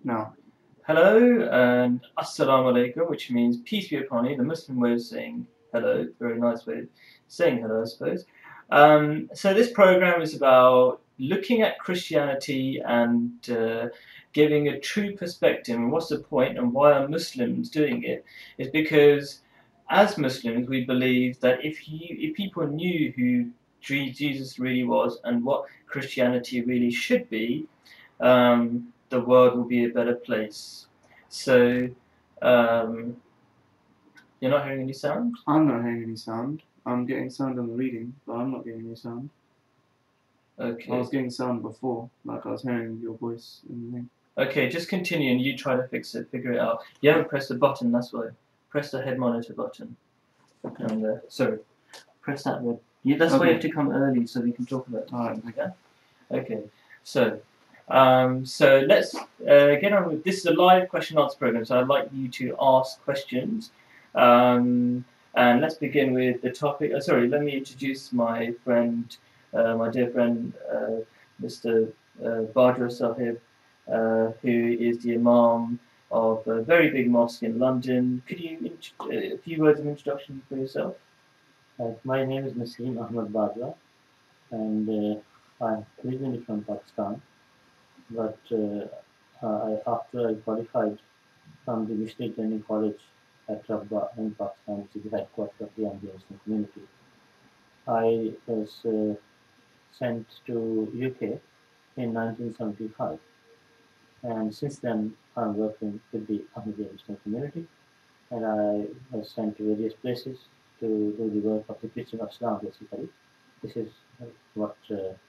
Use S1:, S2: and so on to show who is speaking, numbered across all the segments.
S1: No.
S2: Hello and Assalamu alaikum, which means peace be upon you, the Muslim way of saying hello, very nice way of saying hello, I suppose. So this program is about looking at Christianity and giving a true perspective. And what's the point and why are Muslims doing it? Is because as Muslims we believe that if people knew who Jesus really was and what Christianity really should be, the world will be a better place. So, um, you're not hearing any sound?
S1: I'm not hearing any sound. I'm getting sound on the reading, but I'm not getting any sound.
S2: Okay.
S1: I was getting sound before, like I was hearing your voice in the thing.
S2: Okay, just continue and you try to figure it out. You haven't pressed the button, that's why. Press the head monitor button.
S1: Okay.
S2: And, sorry, press that one. That's why you have to come early so we can talk about it.
S1: Alright.
S2: Yeah? Okay, so let's get on with this. Is a live question answer program, so I'd like you to ask questions. And let's begin with the topic. Sorry, let me introduce my friend, my dear friend, Mr. Badra Sahib, who is the Imam of a very big mosque in London. Could you a few words of introduction for yourself?
S3: My name is Naseem Ahmed Badra, and I'm originally from Pakistan. But after I qualified from the Missionary Training College at Rabba in Pakistan, which is the headquarters of the Ahmadiyya Muslim community, I was sent to UK in 1975. And since then, I'm working with the Ahmadiyya Muslim community, and I was sent to various places to do the work of the Christian of Islam, basically. This is what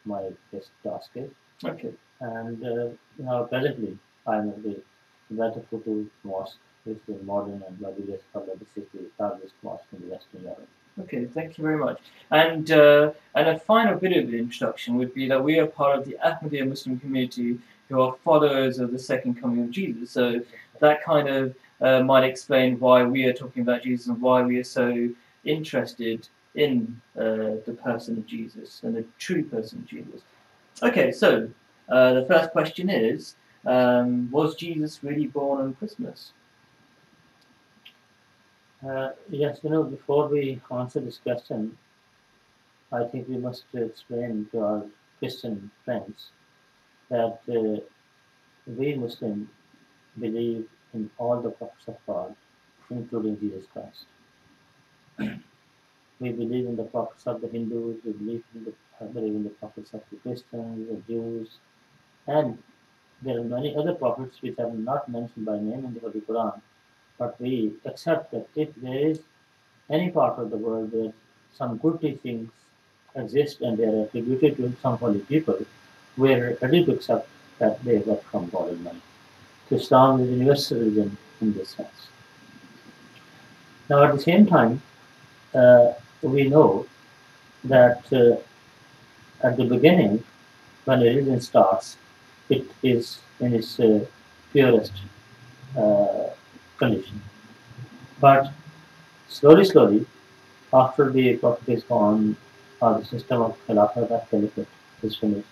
S3: my best task is.
S2: Okay.
S3: And now presently, I'm at the Vatafutu Mosque, which is modern and Babylon's scholar. This is the largest mosque in the Western Europe.
S2: Okay, thank you very much. And a final bit of the introduction would be that we are part of the Ahmadiyya Muslim community who are followers of the second coming of Jesus. So that kind of might explain why we are talking about Jesus and why we are so interested in the person of Jesus and the true person of Jesus. Okay, so the first question is, was Jesus really born on Christmas?
S3: Yes, before we answer this question, I think we must explain to our Christian friends that we Muslims believe in all the prophets of God, including Jesus Christ. We believe in the prophets of the Hindus, we believe in the prophets of the Christians, the Jews, and there are many other prophets which are not mentioned by name in the Holy Quran. But we accept that if there is any part of the world where some good teachings exist and they are attributed to some holy people, we are ready to accept that they were from God Almighty. So Islam is a universal religion in this sense. Now, at the same time, we know that at the beginning, when a religion starts, it is in its purest uh, condition. But slowly, after the Prophet is gone, or the system of Khilafat or Caliphate is finished,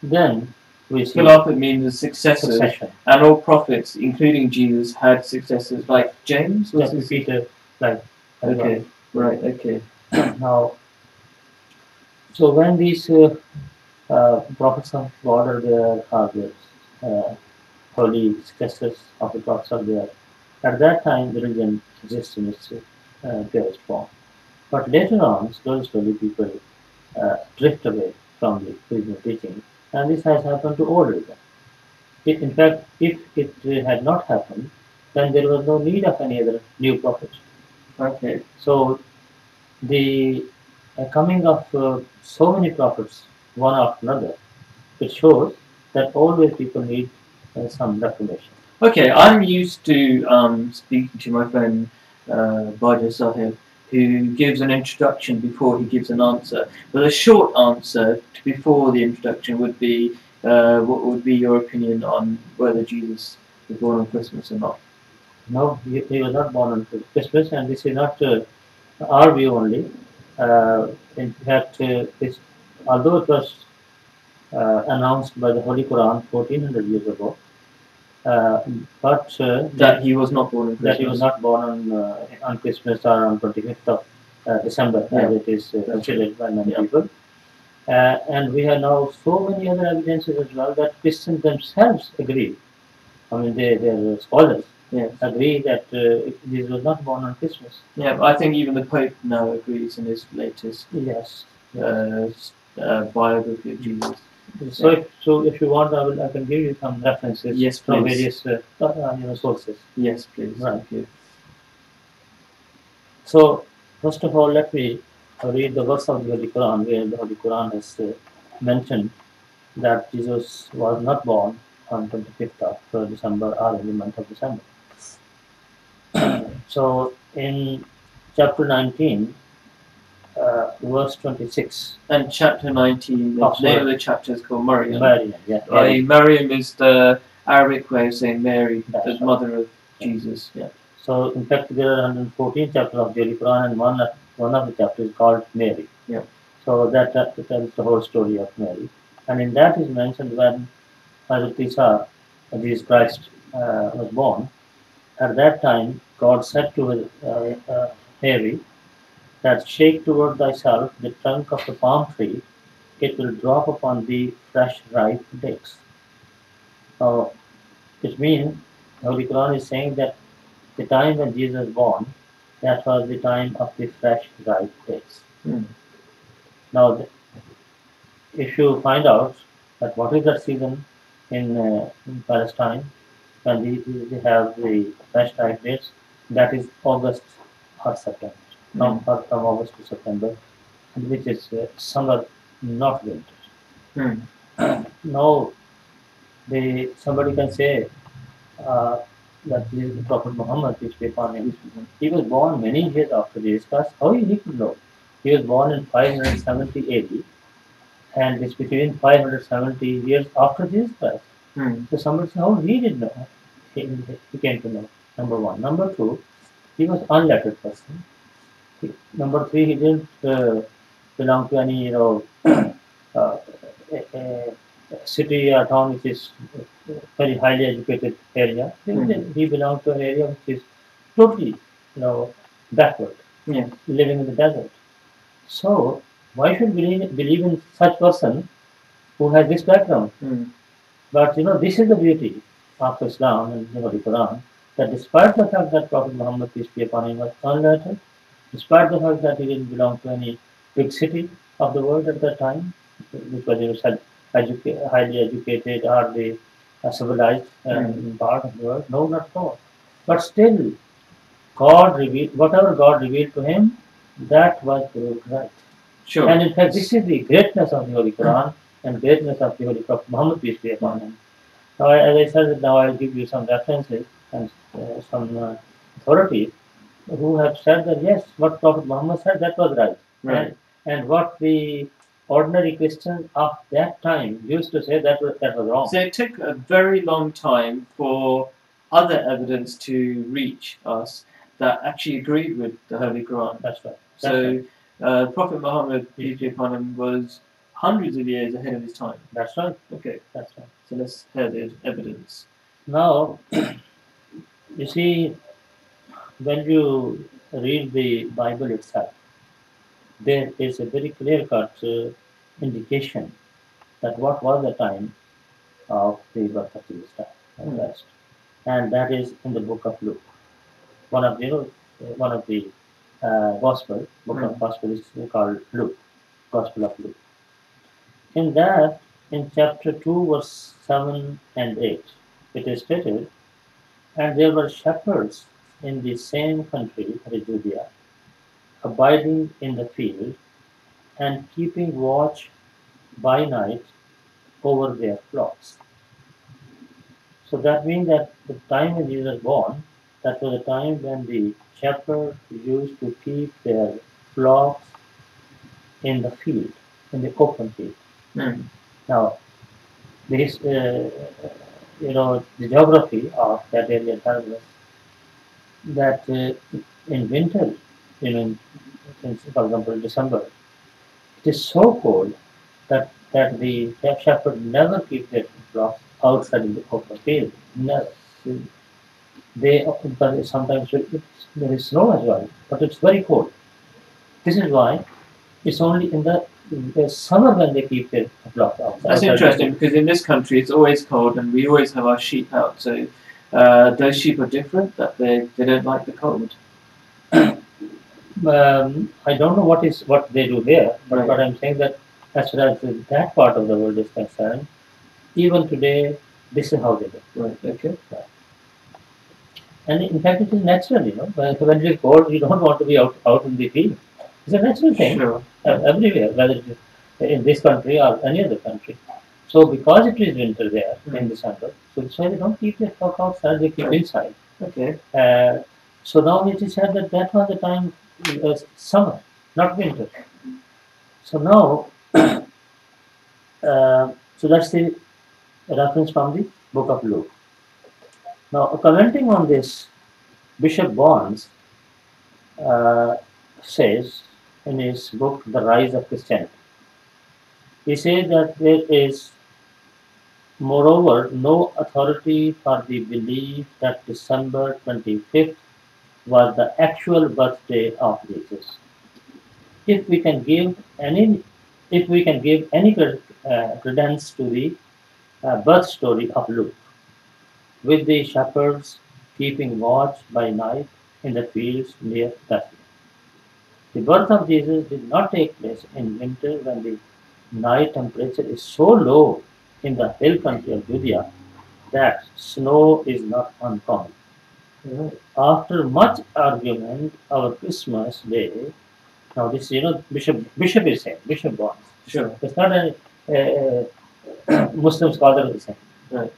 S3: then we see
S2: Khilafat means a successor,
S3: succession.
S2: and all prophets, including Jesus, had successors, like James. Was
S3: Like Peter, like
S2: okay, right, okay.
S3: Now, so when these prophets of God are there, are the holy successors of the prophets are there, at that time the religion exists in its purest form. But later on, slowly people drift away from the original teaching, and this has happened to all religions. In fact, if it had not happened, then there was no need of any other new prophet.
S2: Okay.
S3: So the coming of so many prophets, one after another, it shows that always people need some reformation.
S2: Okay, I'm used to speaking to my friend Baja Sahib, who gives an introduction before he gives an answer. But a short answer before the introduction would be, what would be your opinion on whether Jesus was born on Christmas or not?
S3: No, he was not born on Christmas, and this is not our view only. In fact, although it was announced by the Holy Quran 1400 years ago, but
S2: that he was not born on Christmas.
S3: that he was not born on Christmas or on 25th of December, as it is considered by many people. And we have now so many other evidences as well that Christians themselves agree. I mean, their scholars agree that Jesus was not born on Christmas.
S2: Yeah, I think even the Pope now agrees in his latest biography of Jesus.
S3: So if you want, I can give you some references from various sources.
S2: Yes, please.
S3: Right.
S2: Thank you.
S3: So first of all, let me read the verse of the Holy Quran, where the Holy Quran has mentioned that Jesus was not born on 25th of December or in the month of December. So in chapter 19, verse 26.
S2: And chapter 19, the name of the chapter is called Maryam.
S3: Maryam
S2: is the Arabic way of saying Mary, the mother of Jesus. Yeah.
S3: So in fact, there are 114 chapters of the Holy Quran, and one of the chapters is called Mary.
S2: Yeah.
S3: So that tells the whole story of Mary, and in that is mentioned when Hazrat Isa, Jesus Christ, was born. At that time, God said to Mary that shake toward thyself the trunk of the palm tree, it will drop upon thee fresh ripe dates. Now, it means the Holy Quran is saying that the time when Jesus was born, that was the time of the fresh ripe dates. Now, if you find out that what is that season in Palestine, when they have the fresh ripe dates, that is August or September, from August to September, which is summer, not winter. Now, somebody can say that this is the Prophet Muhammad, peace be upon him. He was born many years after Jesus Christ. How he could know? He was born in 570 AD, and it's between 570 years after Jesus Christ. So somebody said, how he did know? He came to know. Number one. Number two, he was unlettered person. Number three, he didn't belong to any uh, city or town which is very highly educated area. He belonged to an area which is totally, backward, living in the desert. So why should we believe in such person who has this background? But this is the beauty of Islam and the Holy Quran, that despite the fact that Prophet Muhammad, peace be upon him, was unlettered, despite the fact that he didn't belong to any big city of the world at that time, which was highly educated or the civilized part of the world, no, not at all. But still, whatever God revealed to him, that was proved right.
S2: Sure.
S3: And in fact, this is the greatness of the Holy Quran and greatness of the Holy Prophet Muhammad, peace be upon him. Now, as I said, now I'll give you some references and some authorities who have said that yes, what Prophet Muhammad said, that was right. And what the ordinary Christians of that time used to say, that was wrong.
S2: So it took a very long time for other evidence to reach us that actually agreed with the Holy Quran.
S3: That's right.
S2: So Prophet Muhammad, peace be upon him, was hundreds of years ahead of his time.
S3: That's right.
S2: Okay.
S3: That's right.
S2: So let's hear the evidence.
S3: Now, you see, when you read the Bible itself, there is a very clear-cut indication that what was the time of the birth of Jesus Christ, and that is in the book of Luke. One of the gospel book of gospel is called Luke, Gospel of Luke. In that, in chapter 2, verse 7 and 8, it is stated, and there were shepherds in the same country, Judea, abiding in the field and keeping watch by night over their flocks. So that means that the time when Jesus was born, that was the time when the shepherds used to keep their flocks in the field, in the open field. Now, this, the geography of that area tells us that in winter, for example, in December, it is so cold that the shepherd never keeps their flocks outside in the open field. Never. They but sometimes there is snow as well, but it's very cold. This is why it's only in the summer when they keep their blocks outside.
S2: That's interesting because in this country it's always cold and we always have our sheep out. So those sheep are different. That they don't like the cold.
S3: I don't know what they do there, but
S2: Right.
S3: what I'm saying that as far as that part of the world is concerned, even today, this is how they do.
S2: Right. Okay.
S3: And in fact, it is natural, when it is cold, you don't want to be out in the field. It's a natural thing
S2: Sure.
S3: everywhere, whether it is in this country or any other country. So because it is winter there in December, so that's why they don't keep their flock outside, they keep inside.
S2: Okay.
S3: So now it is said that was the time summer, not winter. So now, so that's the reference from the book of Luke. Now, commenting on this, Bishop Barnes says in his book, The Rise of Christianity, he says that there is, moreover, no authority for the belief that December 25th was the actual birthday of Jesus. If we can give any, credence to the birth story of Luke, with the shepherds keeping watch by night in the fields near Bethlehem. The birth of Jesus did not take place in winter when the night temperature is so low in the hill country of Judea that snow is not uncommon. After much argument, our Christmas day. Now this, Bishop is saying, Bishop Barnes.
S2: Sure.
S3: It's not a Muslim scholar is saying.
S2: Right.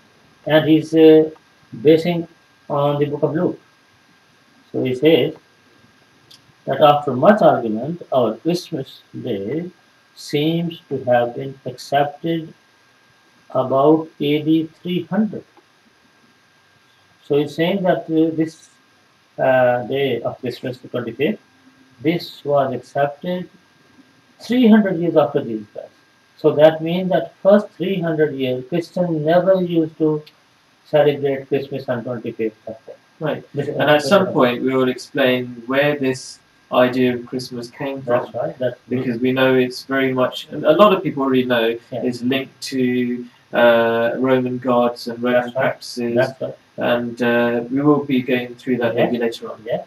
S3: And he's basing on the book of Luke. So he says that after much argument, our Christmas day seems to have been accepted about AD 300. So he's saying that this day of Christmas, the 25th, this was accepted 300 years after Jesus Christ. So that means that first 300 years, Christians never used to celebrate Christmas on 25th September.
S2: Right. And at some point, we will explain where this idea of Christmas came from.
S3: That's right. That's
S2: because we know it's very much, and a lot of people already know, is linked to Roman gods and Roman practices.
S3: That's right.
S2: And we will be going through that maybe later on.
S3: Yeah.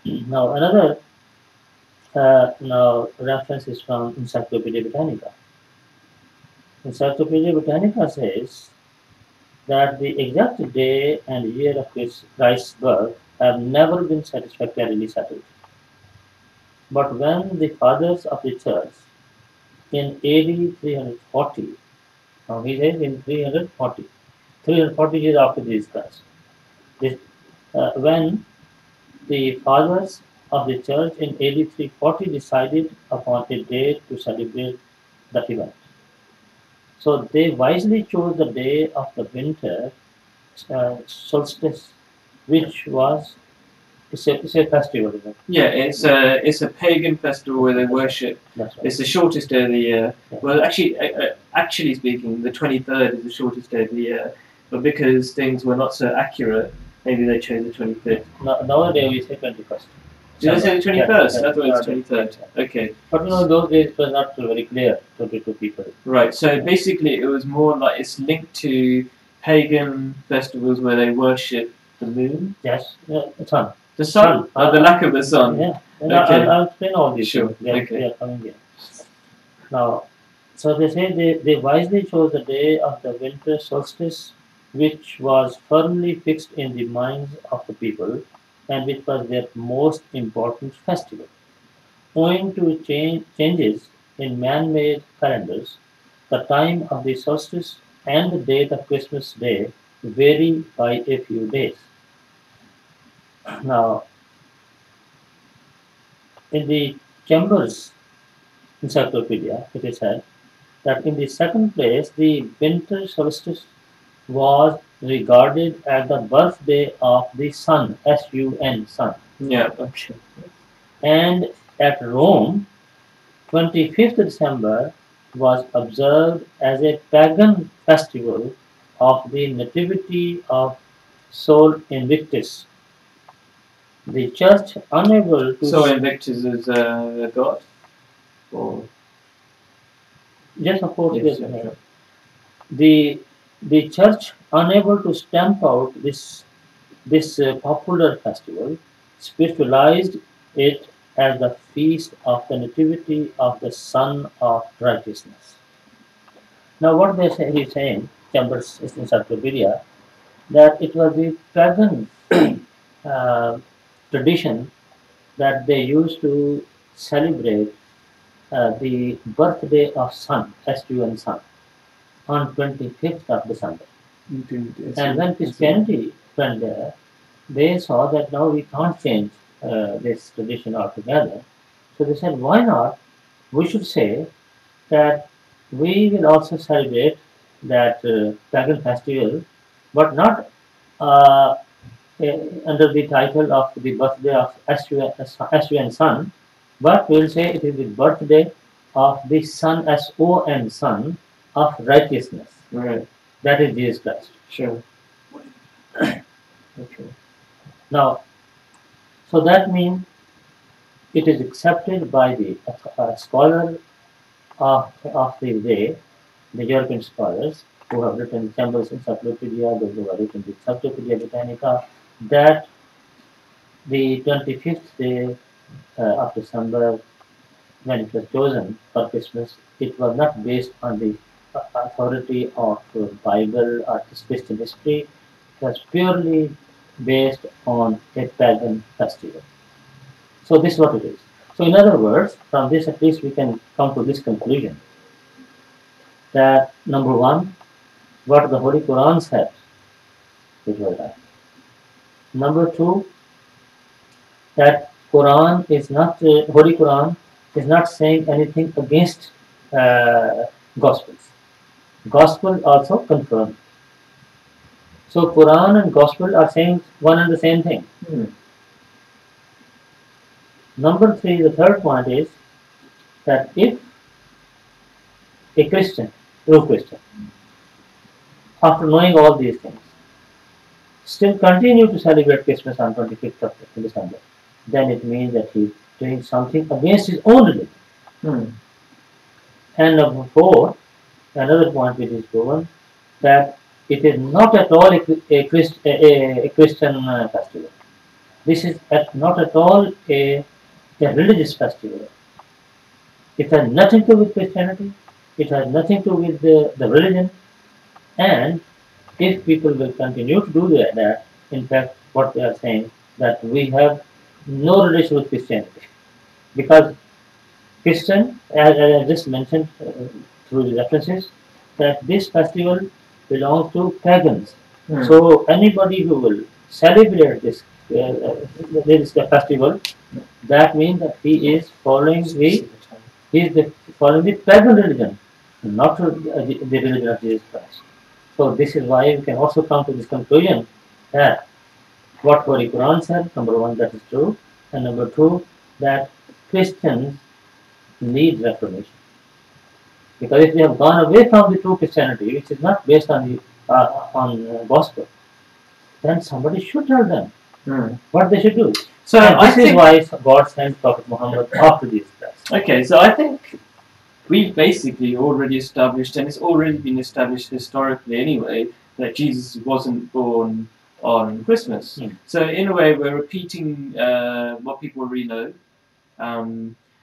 S3: Now another reference is from Encyclopedia Britannica. Encyclopedia Britannica says that the exact day and year of Christ's birth have never been satisfactorily settled. But when the fathers of the church in AD 340, now he says in 340 years after Jesus Christ, when the fathers of the church in AD 340 decided upon a day to celebrate the event. So they wisely chose the day of the winter solstice, which was it's a festival, isn't it?
S2: Yeah, it's a pagan festival where they worship.
S3: That's right.
S2: It's the shortest day of the year.
S3: Yeah.
S2: Well, actually speaking, the 23rd is the shortest day of the year. But because things were not so accurate, maybe they chose the 25th.
S3: Nowadays we say 21st.
S2: Did I say the 21st?
S3: Yeah,
S2: I thought it was 23rd. Okay.
S3: But those days it was not very clear to people.
S2: Right, so basically it was more like it's linked to pagan festivals where they worship the moon.
S3: Yes, the sun.
S2: The sun, the lack of the sun.
S3: Yeah,
S2: Okay.
S3: I'll explain all these
S2: Sure.
S3: things. Yeah,
S2: Okay.
S3: they are coming here. Now, so they say they wisely chose the day of the winter solstice, which was firmly fixed in the minds of the people and which was their most important festival. Owing to changes in man-made calendars, the time of the solstice and the date of Christmas Day vary by a few days. Now, in the Chambers Encyclopedia, it is said that in the second place, the winter solstice was regarded as the birthday of the sun, S-U-N, sun.
S2: Yeah, okay.
S3: And at Rome, 25th December was observed as a pagan festival of the nativity of Sol Invictus. The church unable to
S2: So Invictus is a god? Or
S3: yes, of course,
S2: yes,
S3: yes.
S2: yeah, sure.
S3: The church unable to stamp out this popular festival spiritualized it as the feast of the nativity of the Son of Righteousness. Now, what they say, he's saying, Chambers Encyclopedia, that it was the pagan uh, tradition that they used to celebrate the birthday of Sun, S-U-N Sun, on 25th of December. And when Christianity went there, they saw that now we can't change this tradition altogether. So they said, why not? We should say that we will also celebrate that pagan festival, but not uh, under the title of the birthday of S-U-N Sun, but we'll say it is the birthday of the Son, S-O-N Son of righteousness.
S2: Right.
S3: That is Jesus Christ.
S2: Sure.
S3: Okay. Now, so that means it is accepted by the scholar of the day, the European scholars who have written Chambers Encyclopedia, those who have written the Encyclopedia Britannica, that the 25th day of December, when it was chosen for Christmas, it was not based on the authority of Bible or Christian history. It was purely based on a pagan festival. So this is what it is. So in other words, from this at least we can come to this conclusion that number one, what the Holy Quran said, it was that. Number two, that Quran is not Holy Quran is not saying anything against Gospels. Gospel also confirmed. So Quran and Gospel are saying one and the same thing. Number three, the third point is that if a Christian, true Christian, after knowing all these things, still continue to celebrate Christmas on 25th of December, then it means that he's doing something against his own religion. And number four, another point which is proven, that it is not at all a Christian festival. This is not at all a religious festival. It has nothing to do with Christianity. It has nothing to do with the religion. And if people will continue to do that, in fact, what they are saying, that we have no relation with Christianity. Because Christian, as I just mentioned through the references, that this festival belongs to pagans. So anybody who will celebrate this festival, that means that he is following following the pagan religion, not the religion of Jesus Christ. So this is why we can also come to this conclusion that what Holy Quran said, number one, that is true, and number two, that Christians need reformation. Because if they have gone away from the true Christianity, which is not based on the gospel, then somebody should tell them what they should do. So this is why God sent Prophet Muhammad after Jesus Christ.
S2: Okay, so I think we've basically already established, and it's already been established historically anyway, that Jesus wasn't born on Christmas. So in a way, we're repeating what people already know.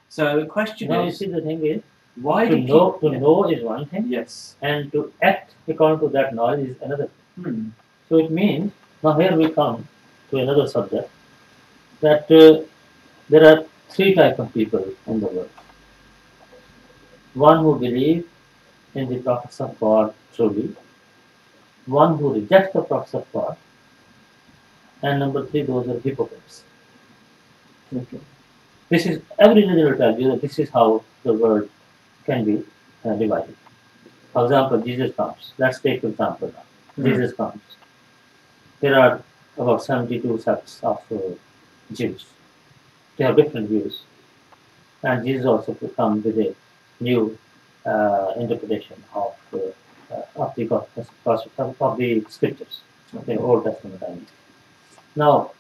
S2: So the question
S3: now,
S2: is,
S3: you see, the thing is,
S2: why
S3: to
S2: do
S3: know
S2: people,
S3: know is one thing,
S2: yes,
S3: and to act according to that knowledge is another thing. So it means, now here we come to another subject, that there are three types of people in the world. One who believes in the prophets of God truly, one who rejects the prophets of God, and number three, those are hypocrites. Okay. This is, every religion will tell you that this is how the world can be divided. For example, Jesus comes. Let's take an example now. Jesus comes. There are about 72 sects of Jews. They have different views. And Jesus also comes with a new interpretation of of the scriptures, the Old Testament. I mean. Now,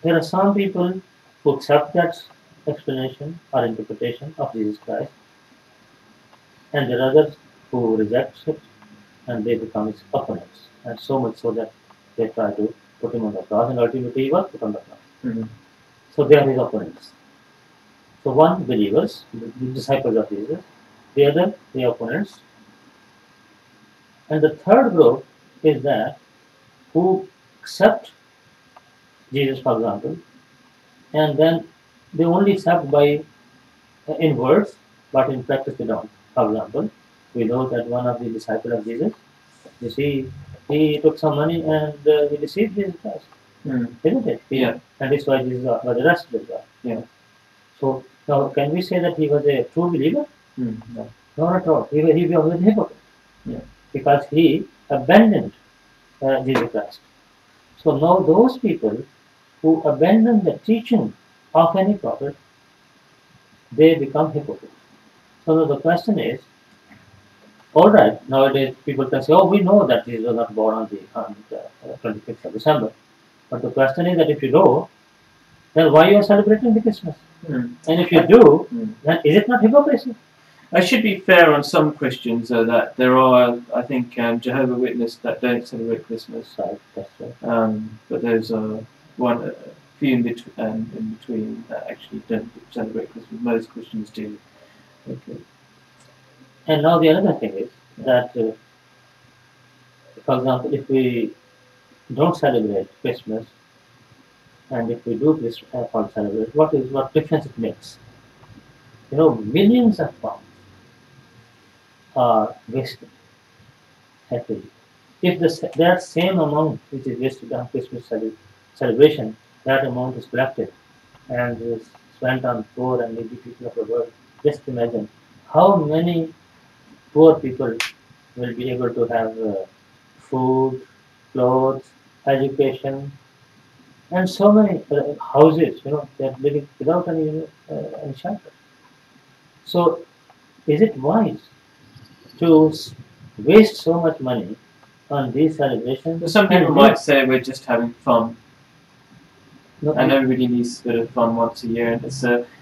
S3: there are some people who accept that explanation or interpretation of Jesus Christ, and there are others who reject it and they become his opponents. And so much so that they try to put him on the cross, and ultimately he was put on the cross.
S2: Mm-hmm.
S3: So they are his opponents. So one, believers, the disciples of Jesus, the other, the opponents. And the third group is that who accept Jesus, for example, and then they only accept by in words, but in practice they don't. For example, we know that one of the disciples of Jesus, you see, he took some money and he deceived Jesus Christ, isn't it?
S2: Yeah.
S3: And that's why Jesus was arrested as well.
S2: Yeah.
S3: So now, can we say that he was a true believer?
S2: No.
S3: Not at all. He was a hypocrite.
S2: Yeah.
S3: Because he abandoned Jesus Christ. So now those people who abandon the teaching of any prophet, they become hypocrites. So now the question is, all right, nowadays people can say, oh, we know that Jesus was not born on the 25th of December. But the question is that if you know, then why you are celebrating the Christmas? And if you do, then is it not hypocrisy?
S2: I should be fair on some Christians, though, that there are, I think, Jehovah's Witnesses that don't celebrate Christmas.
S3: Right, that's right.
S2: But there's a few in between that actually don't celebrate Christmas. Most Christians do. Okay.
S3: And now the other thing is that, for example, if we don't celebrate Christmas, and if we do this celebrate, what difference it makes? You know, millions of pounds are wasted happily. If that same amount which is wasted on Christmas celebration, that amount is collected and is spent on poor and needy people of the world, just imagine how many poor people will be able to have food, clothes, education, and so many houses. You know, they're living without any shelter. So, is it wise to waste so much money on these celebrations?
S2: So some people might say we're just having fun, and everybody needs a bit of fun once a year. And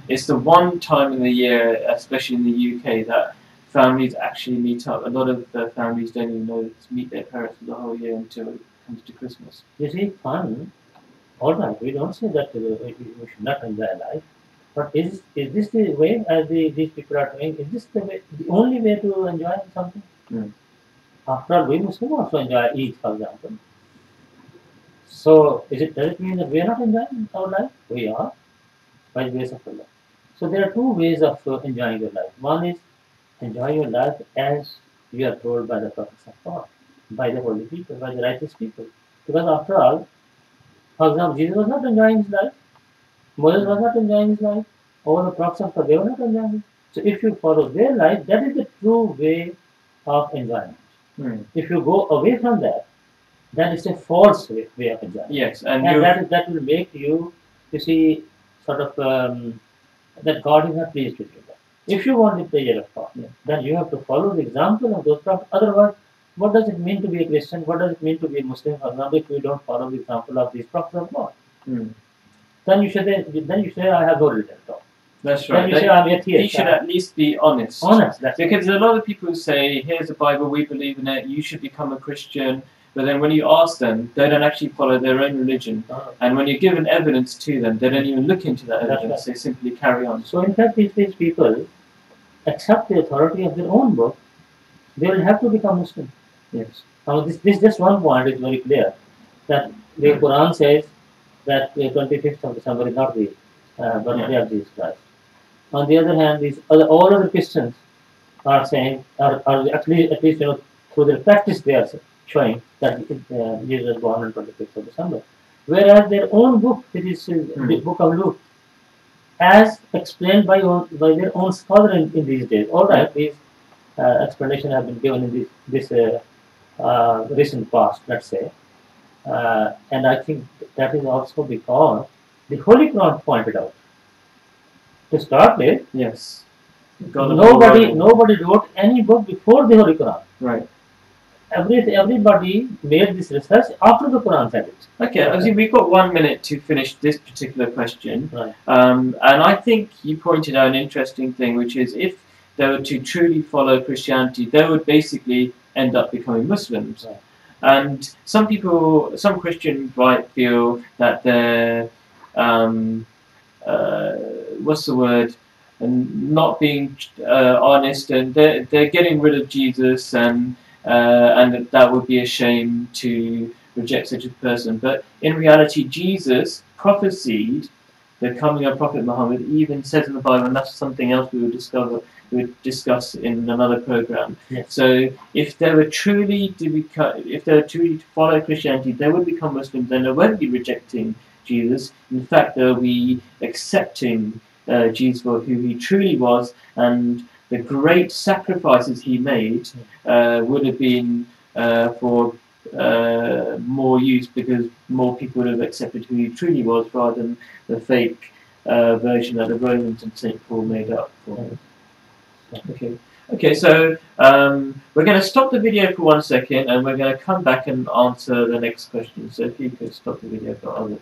S2: it's the one time in the year, especially in the UK, that families actually meet up. A lot of families don't even know to meet their parents for the whole year until it comes to Christmas.
S3: You see, fun. All right, we don't say that we should not enjoy life. But is this the way as these people are doing? Is this the only way to enjoy something? After all, we Muslims also enjoy Eid, for example. So does it mean that we are not enjoying our life? We are, by the grace of Allah. So there are two ways of enjoying your life. One is enjoy your life as you are told by the prophets of God, by the holy people, by the righteous people. Because after all, for example, Jesus was not enjoying his life. Moses was not enjoying his life. All the prophets of God, they were not enjoying it. So if you follow their life, that is the true way of enjoyment. If you go away from that, then it's a false way of enjoyment.
S2: Yes,
S3: and that will make you see, sort of that God is not pleased with you. If you want the pleasure of God, then you have to follow the example of those prophets. Otherwise, what does it mean to be a Christian? What does it mean to be a Muslim? For example, if you don't follow the example of these prophets of God, then you should say, I have no religion at all.
S2: That's right.
S3: Then you say, I'm atheist.
S2: You should at least be honest.
S3: Honest,
S2: because a lot of people say, here's the Bible, we believe in it, you should become a Christian. But then when you ask them, they don't actually follow their own religion. And when you're given evidence to them, they don't even look into that evidence. They simply carry on.
S3: So in fact, if these people accept the authority of their own book, they will have to become Muslim.
S2: Yes.
S3: Now this just one point is very clear, that the Quran says that the 25th of December is not the birthday of Jesus Christ. On the other hand, all other Christians are saying, are at least through their practice, they are showing that Jesus was born on 25th of December. Whereas their own book, which is the book of Luke, as explained by their own scholar in these days. All right, these explanations have been given in this recent past, let's say. And I think that is also because the Holy Quran pointed out. To start with,
S2: yes,
S3: nobody wrote any book before the Holy Quran.
S2: Right.
S3: Everybody made this research after the Quran said it.
S2: Okay, I think we've got 1 minute to finish this particular question.
S3: Right.
S2: And I think you pointed out an interesting thing, which is if they were to truly follow Christianity, they would basically end up becoming Muslims.
S3: Right.
S2: And some people, some Christians might feel that they're, what's the word, and not being honest, and they're getting rid of Jesus, and that would be a shame to reject such a person. But in reality, Jesus prophesied the coming of Prophet Muhammad. He even says in the Bible, and that's something else we will discuss in another program.
S3: Yes.
S2: So if they were truly to follow Christianity, they would become Muslims, and they won't be rejecting Jesus. In fact, they'll be accepting Jesus for who he truly was, and the great sacrifices he made would have been for more use, because more people would have accepted who he truly was rather than the fake version that the Romans and St. Paul made up for him. Okay, so we're going to stop the video for 1 second, and we're going to come back and answer the next question. So if you could stop the video for